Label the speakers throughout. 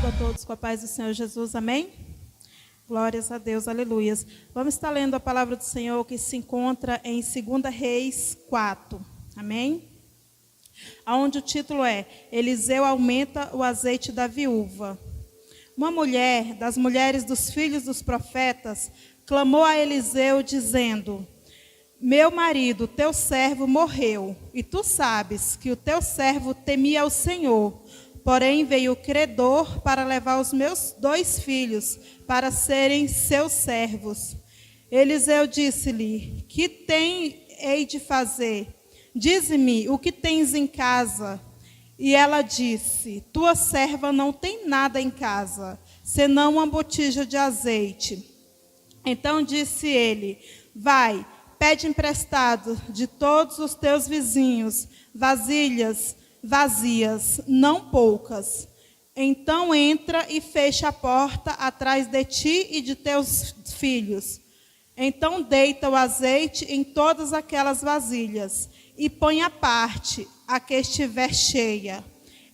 Speaker 1: Saúdo a todos com a paz do Senhor Jesus, amém? Glórias a Deus, aleluias. Vamos estar lendo a palavra do Senhor que se encontra em 2 Reis 4, amém? Onde o título é Eliseu aumenta o azeite da viúva. Uma mulher, das mulheres dos filhos dos profetas, clamou a Eliseu dizendo: meu marido, teu servo, morreu, e tu sabes que o teu servo temia o Senhor. Porém veio o credor para levar os meus 2 filhos para serem seus servos. Eliseu disse-lhe: que hei de fazer? Dize-me o que tens em casa. E ela disse: tua serva não tem nada em casa, senão uma botija de azeite. Então disse ele: vai, pede emprestado de todos os teus vizinhos vasilhas vazias, não poucas. Então entra e fecha a porta atrás de ti e de teus filhos. Então deita o azeite em todas aquelas vasilhas e põe à parte a que estiver cheia.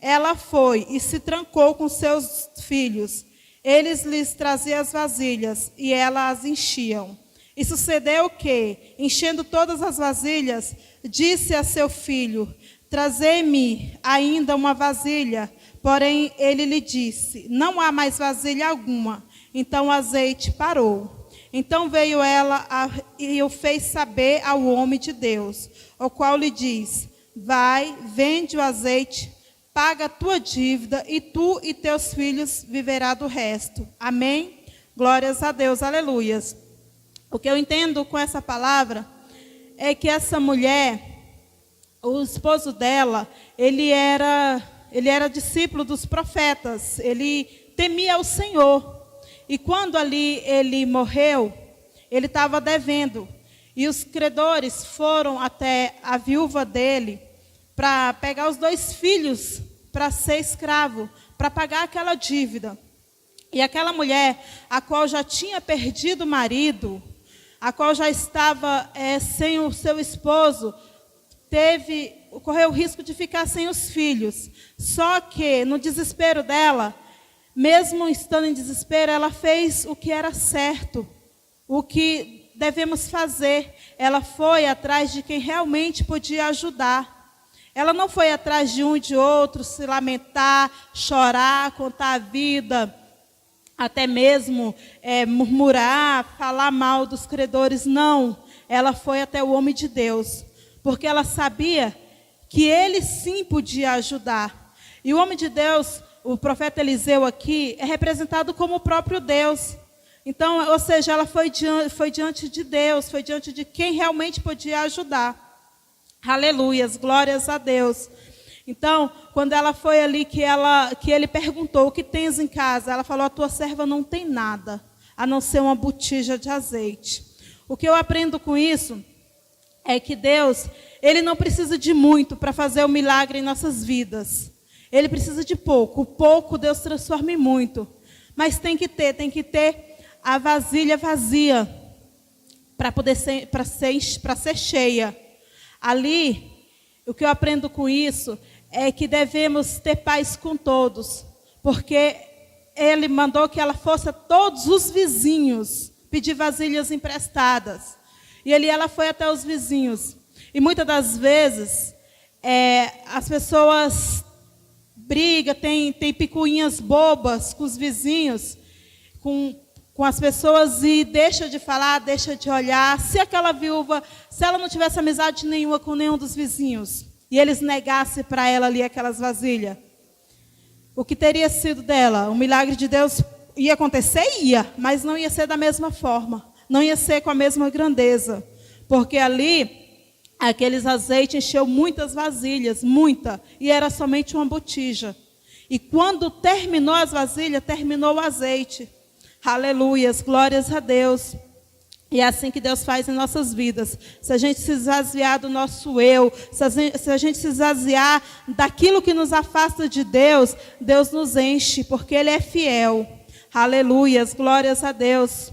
Speaker 1: Ela foi e se trancou com seus filhos. Eles lhes traziam as vasilhas e ela as enchiam. E sucedeu que, enchendo todas as vasilhas, disse a seu filho: trazei-me ainda uma vasilha. Porém ele lhe disse: não há mais vasilha alguma. Então o azeite parou. Então veio ela e o fez saber ao homem de Deus, o qual lhe diz: vai, vende o azeite, paga a tua dívida, e tu e teus filhos viverá do resto. Amém? Glórias a Deus, aleluias. O que eu entendo com essa palavra é que essa mulher, o esposo dela, ele era discípulo dos profetas, ele temia o Senhor. E quando ali ele morreu, ele estava devendo. E os credores foram até a viúva dele para pegar os 2 filhos para ser escravo, para pagar aquela dívida. E aquela mulher, a qual já tinha perdido o marido, a qual já estava sem o seu esposo, correu o risco de ficar sem os filhos. Só que, no desespero dela, mesmo estando em desespero, ela fez o que era certo, o que devemos fazer. Ela foi atrás de quem realmente podia ajudar. Ela não foi atrás de um e de outro, se lamentar, chorar, contar a vida, até mesmo murmurar, falar mal dos credores. Não, ela foi até o homem de Deus, porque ela sabia que ele sim podia ajudar. E o homem de Deus, o profeta Eliseu aqui, é representado como o próprio Deus. Então, ou seja, ela foi diante de Deus, foi diante de quem realmente podia ajudar. Aleluias, glórias a Deus. Então, quando ela foi ali, que ele perguntou: o que tens em casa? Ela falou: a tua serva não tem nada, a não ser uma botija de azeite. O que eu aprendo com isso é que Deus, Ele não precisa de muito para fazer o milagre em nossas vidas. Ele precisa de pouco. O pouco Deus transforma em muito. Mas tem que ter a vasilha vazia para ser cheia. Ali, o que eu aprendo com isso é que devemos ter paz com todos, porque ele mandou que ela fosse a todos os vizinhos pedir vasilhas emprestadas. E ali ela foi até os vizinhos. E muitas das vezes as pessoas brigam, tem picuinhas bobas com os vizinhos, com as pessoas, e deixa de falar, deixa de olhar. Se aquela viúva, se ela não tivesse amizade nenhuma com nenhum dos vizinhos, e eles negassem para ela ali aquelas vasilhas, o que teria sido dela? O milagre de Deus ia acontecer? Ia, mas não ia ser da mesma forma, não ia ser com a mesma grandeza, porque ali, aqueles azeites encheu muitas vasilhas, e era somente uma botija. E quando terminou as vasilhas, terminou o azeite. Aleluias, glórias a Deus. E é assim que Deus faz em nossas vidas. Se a gente se esvaziar do nosso eu, se a gente se esvaziar daquilo que nos afasta de Deus, Deus nos enche, porque Ele é fiel. Aleluias, glórias a Deus.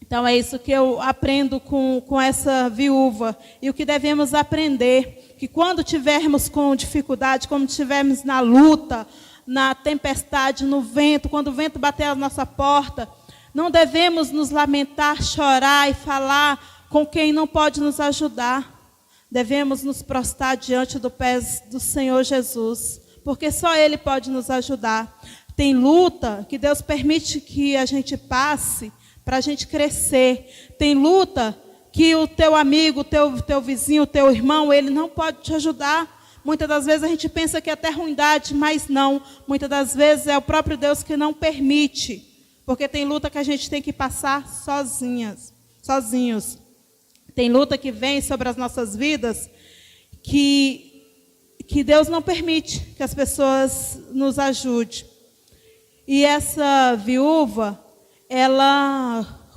Speaker 1: Então é isso que eu aprendo com essa viúva. E o que devemos aprender, que quando tivermos com dificuldade, quando estivermos na luta, na tempestade, no vento, quando o vento bater à nossa porta, não devemos nos lamentar, chorar e falar com quem não pode nos ajudar. Devemos nos prostrar diante do pé do Senhor Jesus, porque só Ele pode nos ajudar. Tem luta que Deus permite que a gente passe para a gente crescer. Tem luta que o teu amigo, o teu vizinho, o teu irmão, ele não pode te ajudar. Muitas das vezes a gente pensa que é até ruindade, mas não. Muitas das vezes é o próprio Deus que não permite. Porque tem luta que a gente tem que passar sozinhos. Tem luta que vem sobre as nossas vidas que Deus não permite que as pessoas nos ajudem. E essa viúva,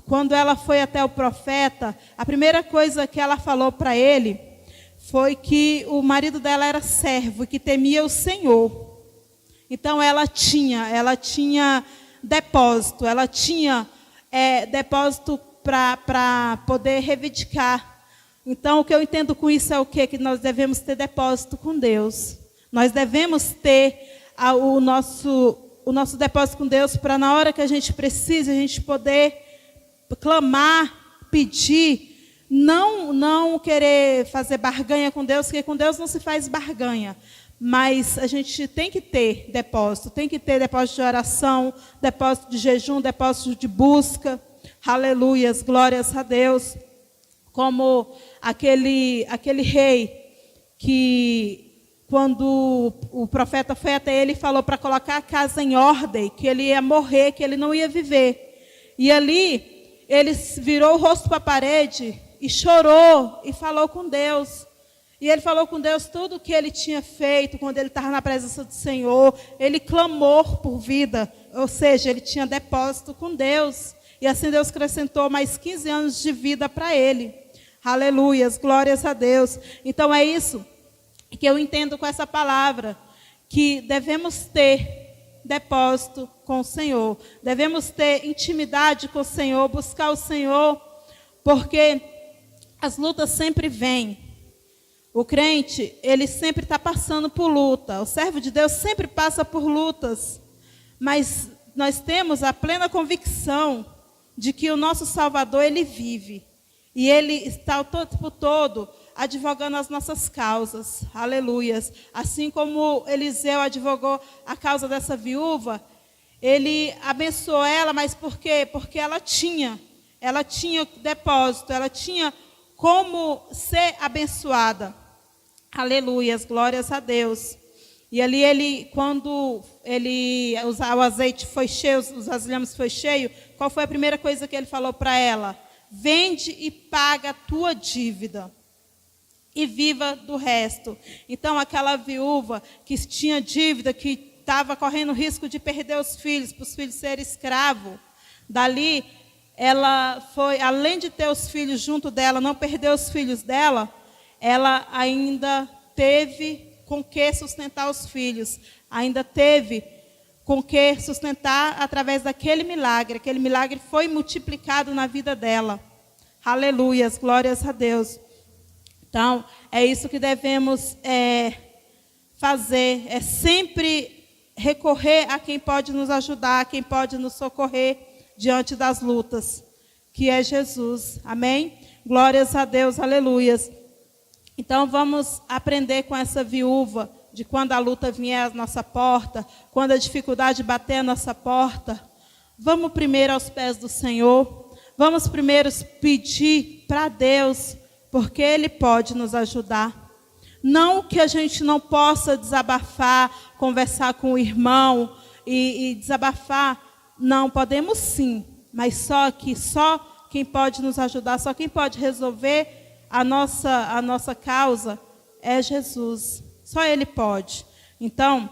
Speaker 1: quando ela foi até o profeta, a primeira coisa que ela falou para ele foi que o marido dela era servo e que temia o Senhor. Então ela tinha depósito, ela tinha depósito para poder reivindicar. Então o que eu entendo com isso é o quê? Que nós devemos ter depósito com Deus. Nós devemos ter o nosso depósito com Deus para na hora que a gente precisa, a gente poder clamar, pedir, não querer fazer barganha com Deus, porque com Deus não se faz barganha. Mas a gente tem que ter depósito de oração, depósito de jejum, depósito de busca. Aleluias, glórias a Deus. Como aquele rei que, quando o profeta foi até ele, falou para colocar a casa em ordem, que ele ia morrer, que ele não ia viver. E ali, ele virou o rosto para a parede e chorou e falou com Deus. E ele falou com Deus tudo o que ele tinha feito quando ele estava na presença do Senhor. Ele clamou por vida, ou seja, ele tinha depósito com Deus. E assim Deus acrescentou mais 15 anos de vida para ele. Aleluias, glórias a Deus. Então é isso que eu entendo com essa palavra, que devemos ter depósito com o Senhor. Devemos ter intimidade com o Senhor, buscar o Senhor, porque as lutas sempre vêm. O crente, ele sempre está passando por luta. O servo de Deus sempre passa por lutas. Mas nós temos a plena convicção de que o nosso Salvador, ele vive. E ele está o tempo todo advogando as nossas causas. Aleluias. Assim como Eliseu advogou a causa dessa viúva, ele abençoou ela, mas por quê? Porque ela tinha depósito, ela tinha como ser abençoada. Aleluias, glórias a Deus. E ali quando o azeite foi cheio, os vasilhames foi cheio, qual foi a primeira coisa que ele falou para ela? Vende e paga a tua dívida e viva do resto. Então aquela viúva que tinha dívida, que estava correndo risco de perder os filhos, para os filhos serem escravos, dali ela foi, além de ter os filhos junto dela, não perder os filhos dela, ela ainda teve com que sustentar os filhos, ainda teve com que sustentar através daquele milagre. Aquele milagre foi multiplicado na vida dela. Aleluias, glórias a Deus. Então, é isso que devemos fazer, é sempre recorrer a quem pode nos ajudar, a quem pode nos socorrer diante das lutas, que é Jesus. Amém? Glórias a Deus, aleluias. Então vamos aprender com essa viúva, de quando a luta vier à nossa porta, quando a dificuldade bater à nossa porta, vamos primeiro aos pés do Senhor, vamos primeiro pedir para Deus, porque Ele pode nos ajudar. Não que a gente não possa desabafar, conversar com o irmão e desabafar, não, podemos sim, mas só quem pode nos ajudar, só quem pode resolver a nossa causa é Jesus. Só Ele pode. Então,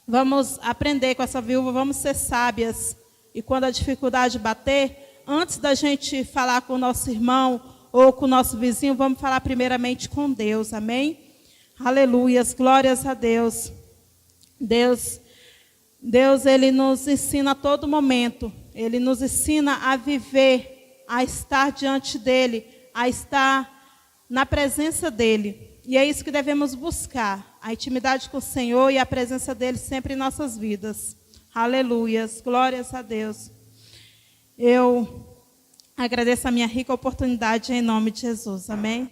Speaker 1: vamos aprender com essa viúva, vamos ser sábias. E quando a dificuldade bater, antes da gente falar com o nosso irmão ou com o nosso vizinho, vamos falar primeiramente com Deus. Amém? Aleluias, glórias a Deus. Deus, Ele nos ensina a todo momento. Ele nos ensina a viver, a estar diante dEle, a estar na presença dEle. E é isso que devemos buscar, a intimidade com o Senhor e a presença dele sempre em nossas vidas. Aleluias, glórias a Deus. Eu agradeço a minha rica oportunidade em nome de Jesus, amém?